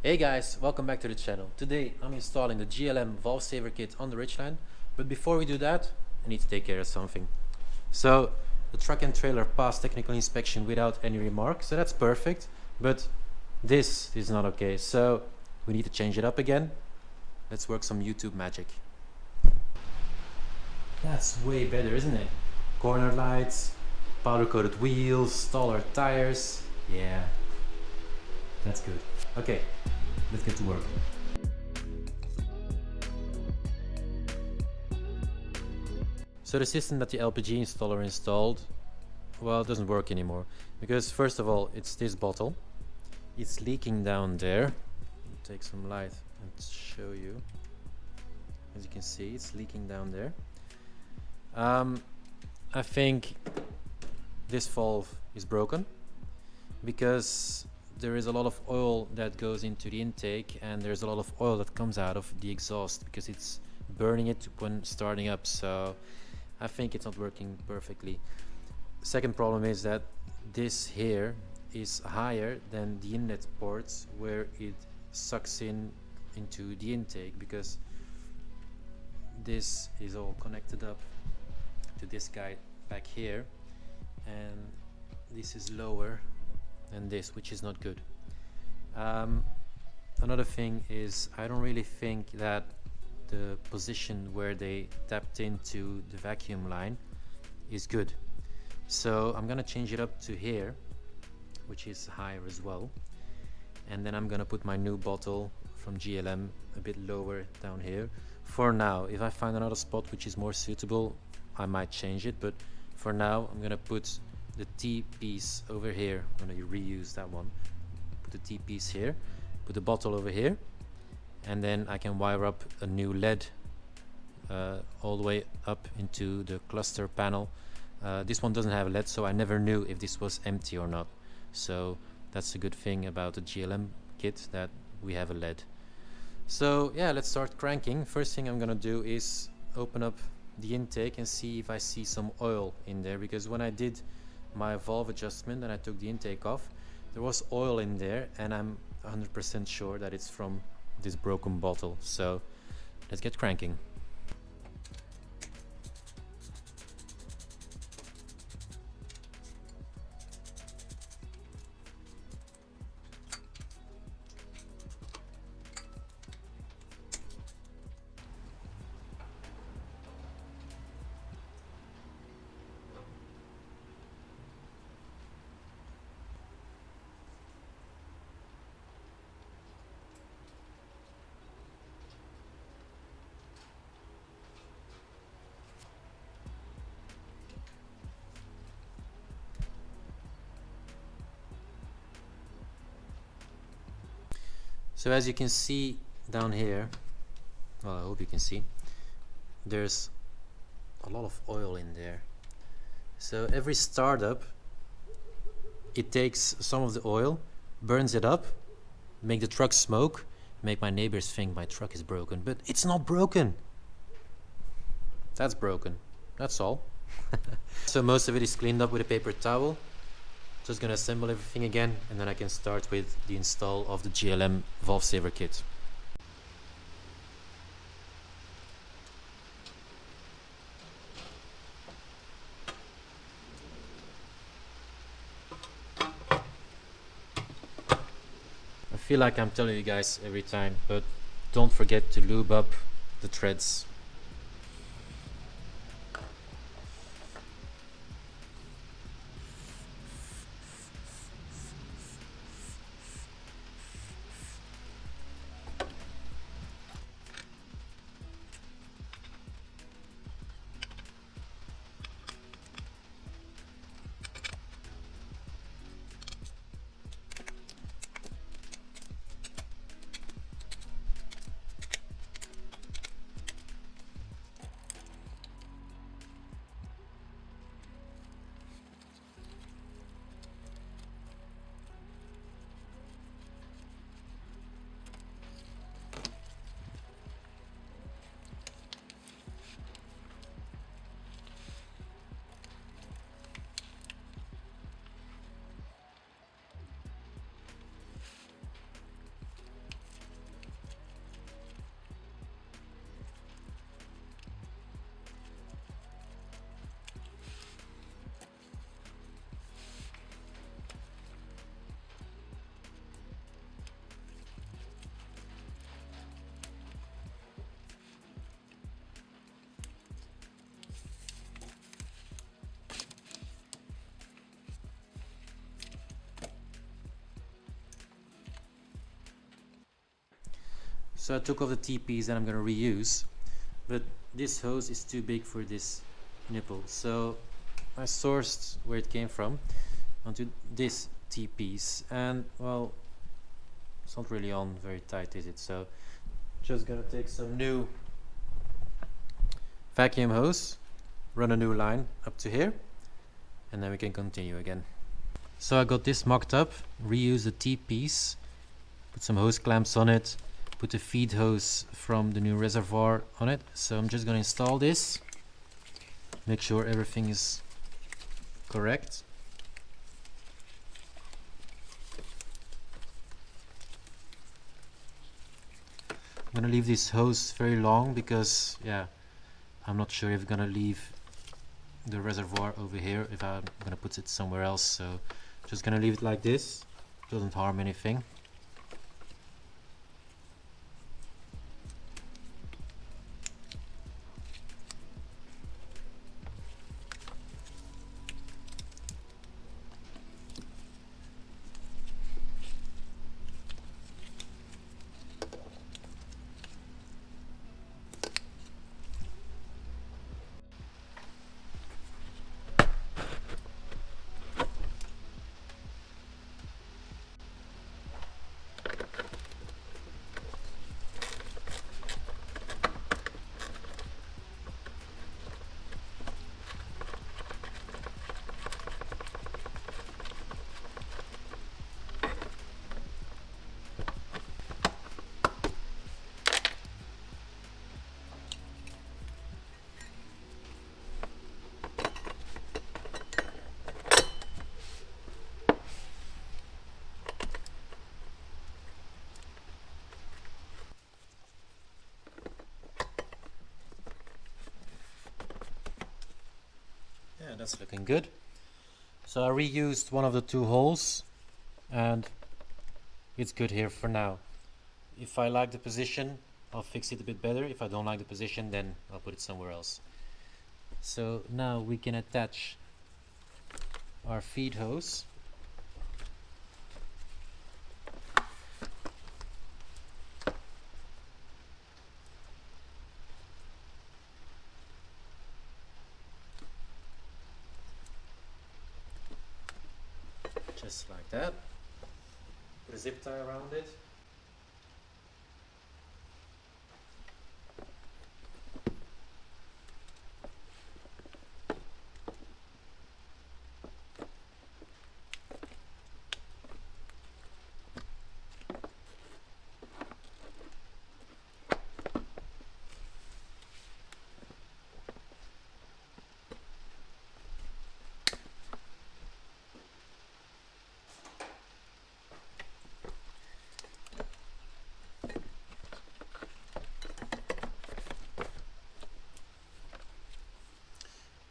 Hey guys, welcome back to the channel. Today I'm installing the JLM Valve Saver kit on the Ridgeline, but before we do that, I need to take care of something. So the truck and trailer passed technical inspection without any remarks, so that's perfect, but this is not okay, so we need to change it up again. Let's work some YouTube magic. That's way better, isn't it? Corner lights, powder coated wheels, taller tires. Yeah, that's good. Okay, let's get to work. So the system that the LPG installer installed, well, it doesn't work anymore. Because first of all, it's this bottle. It's leaking down there. I'll take some light and show you. As you can see, it's leaking down there. I think this valve is broken because there is a lot of oil that goes into the intake and there's a lot of oil that comes out of the exhaust because it's burning it when starting up, so I think it's not working perfectly. Second problem is that this here is higher than the inlet ports where it sucks into the intake, because this is all connected up to this guy back here, and this is lower than this, which is not good. Another thing is, I don't really think that the position where they tapped into the vacuum line is good, so I'm gonna change it up to here, which is higher as well, and then I'm gonna put my new bottle from JLM a bit lower down here for now. If I find another spot which is more suitable, I might change it, but for now I'm gonna put the T piece over here. I'm gonna reuse that one, put the T piece here, put the bottle over here, and then I can wire up a new LED all the way up into the cluster panel. This one doesn't have a LED, so I never knew if this was empty or not, so that's a good thing about the JLM kit, that we have a LED. So yeah, let's start cranking. First thing I'm gonna do is open up the intake and see if I see some oil in there, because when I did my valve adjustment and I took the intake off, there was oil in there, and I'm 100% sure that it's from this broken bottle. So let's get cranking. So as you can see down here, well, I hope you can see, there's a lot of oil in there. So every startup, it takes some of the oil, burns it up, make the truck smoke, make my neighbors think my truck is broken, but it's not broken. That's broken, that's all. So most of it is cleaned up with a paper towel. Just gonna assemble everything again, and then I can start with the install of the JLM Valve Saver kit. I feel like I'm telling you guys every time, but don't forget to lube up the threads. So I took off the TPs that I'm going to reuse, but this hose is too big for this nipple, so I sourced where it came from onto this TPs, and well, it's not really on very tight, is it? So just gonna take some new vacuum hose, run a new line up to here, and then we can continue again. So I got this mocked up, reuse the T-piece, put some hose clamps on it, put the feed hose from the new reservoir on it. So I'm just gonna install this, make sure everything is correct. I'm gonna leave this hose very long because, yeah, I'm not sure if I'm gonna leave the reservoir over here, if I'm gonna put it somewhere else. So just gonna leave it like this, doesn't harm anything. Yeah, that's looking good. So I reused one of the two holes and it's good here for now. If I like the position, I'll fix it a bit better. If I don't like the position, then I'll put it somewhere else. So now we can attach our feed hose. Just like that. Put a zip tie around it.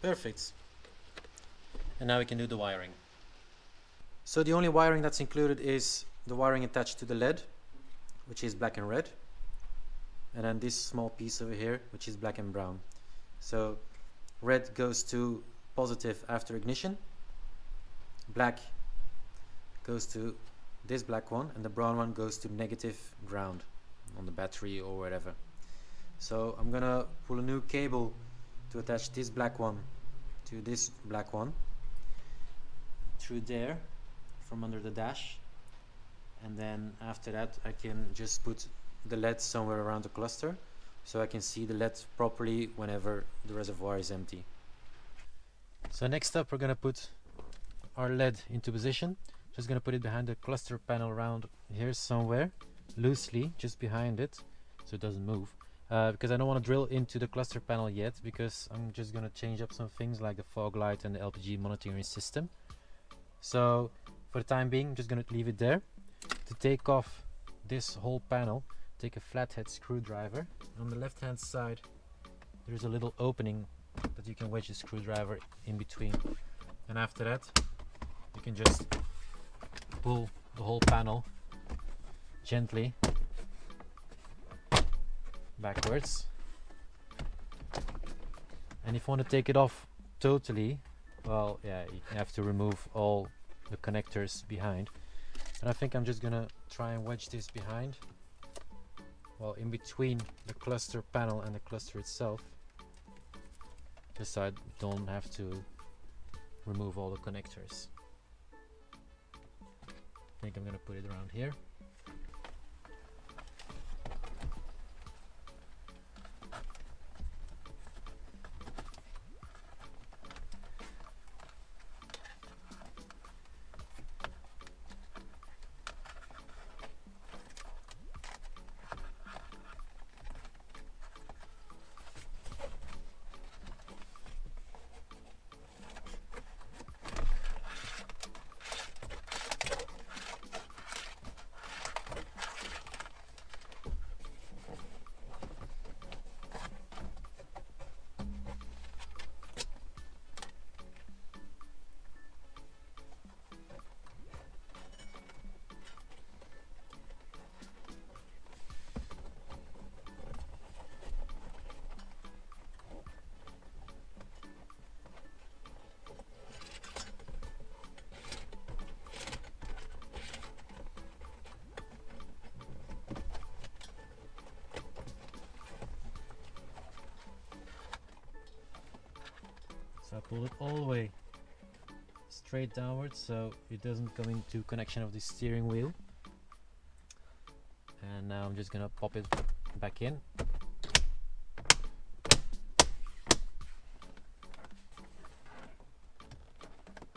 Perfect. And now we can do the wiring. So the only wiring that's included is the wiring attached to the LED, which is black and red, and then this small piece over here, which is black and brown. So red goes to positive after ignition, black goes to this black one, and the brown one goes to negative ground on the battery or whatever. So I'm gonna pull a new cable to attach this black one to this black one through there from under the dash, and then after that I can just put the LED somewhere around the cluster so I can see the LED properly whenever the reservoir is empty. So next up we're gonna put our LED into position. Just gonna put it behind the cluster panel around here somewhere, loosely, just behind it so it doesn't move. Because I don't want to drill into the cluster panel yet, because I'm just going to change up some things like the fog light and the LPG monitoring system. So for the time being, I'm just going to leave it there. To take off this whole panel, take a flathead screwdriver. On the left hand side there's a little opening that you can wedge the screwdriver in between, and after that you can just pull the whole panel gently backwards. And if you want to take it off totally, well, yeah, you have to remove all the connectors behind. And I think I'm just gonna try and wedge this behind. well, in between the cluster panel and the cluster itself, just so I don't have to remove all the connectors. I think I'm gonna put it around here. So I pull it all the way straight downwards so it doesn't come into connection of the steering wheel. And now I'm just gonna pop it back in.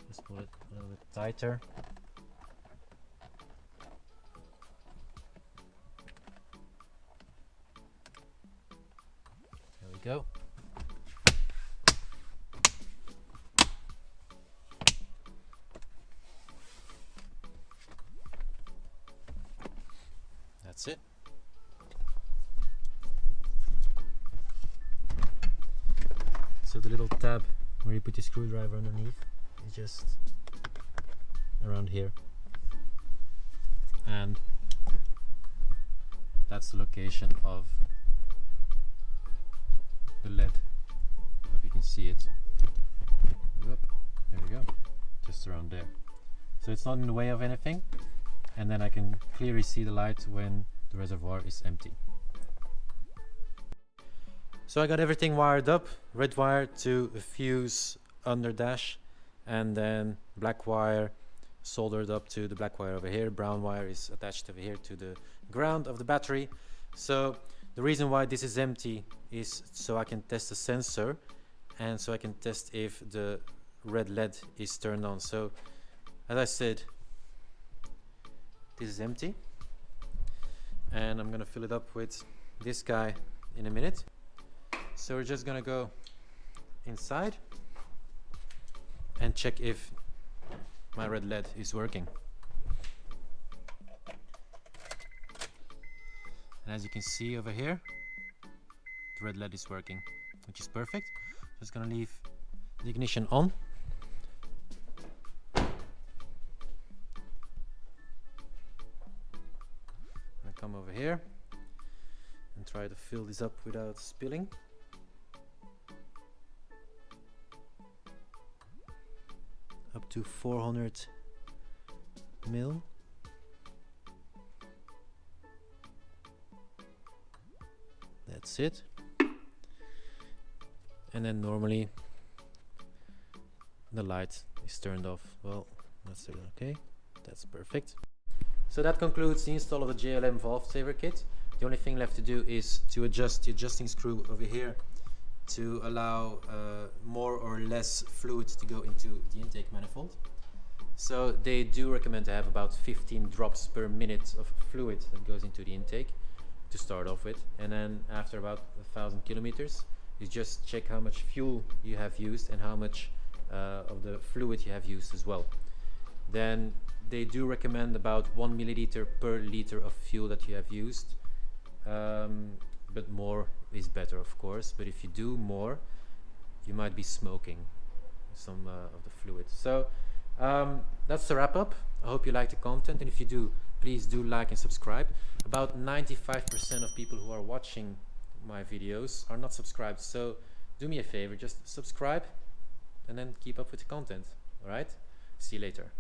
Just pull it a little bit tighter. There we go. That's it. So the little tab where you put your screwdriver underneath is just around here, and that's the location of the LED. Hope you can see it. Whoop, there we go, just around there. So it's not in the way of anything, and then I can clearly see the light when the reservoir is empty. So I got everything wired up, red wire to a fuse under dash, and then black wire soldered up to the black wire over here. Brown wire is attached over here to the ground of the battery. So the reason why this is empty is so I can test the sensor, and so I can test if the red LED is turned on. So as I said, this is empty, and I'm gonna fill it up with this guy in a minute. So we're just gonna go inside and check if my red LED is working. And as you can see over here, the red LED is working, which is perfect. Just gonna leave the ignition on. Come over here and try to fill this up without spilling. Up to 400 ml. That's it. And then normally the light is turned off. Well, that's okay. That's perfect. So that concludes the install of the JLM Valve saver kit. The only thing left to do is to adjust the adjusting screw over here to allow more or less fluid to go into the intake manifold. So they do recommend to have about 15 drops per minute of fluid that goes into the intake to start off with, and then after about 1,000 kilometers you just check how much fuel you have used and how much of the fluid you have used as well. Then they do recommend about 1 milliliter per liter of fuel that you have used, but more is better, of course. But if you do more, you might be smoking some of the fluid. So that's the wrap up. I hope you like the content, and if you do, please do like and subscribe. About 95% of people who are watching my videos are not subscribed, so do me a favor, just subscribe and then keep up with the content. All right, see you later.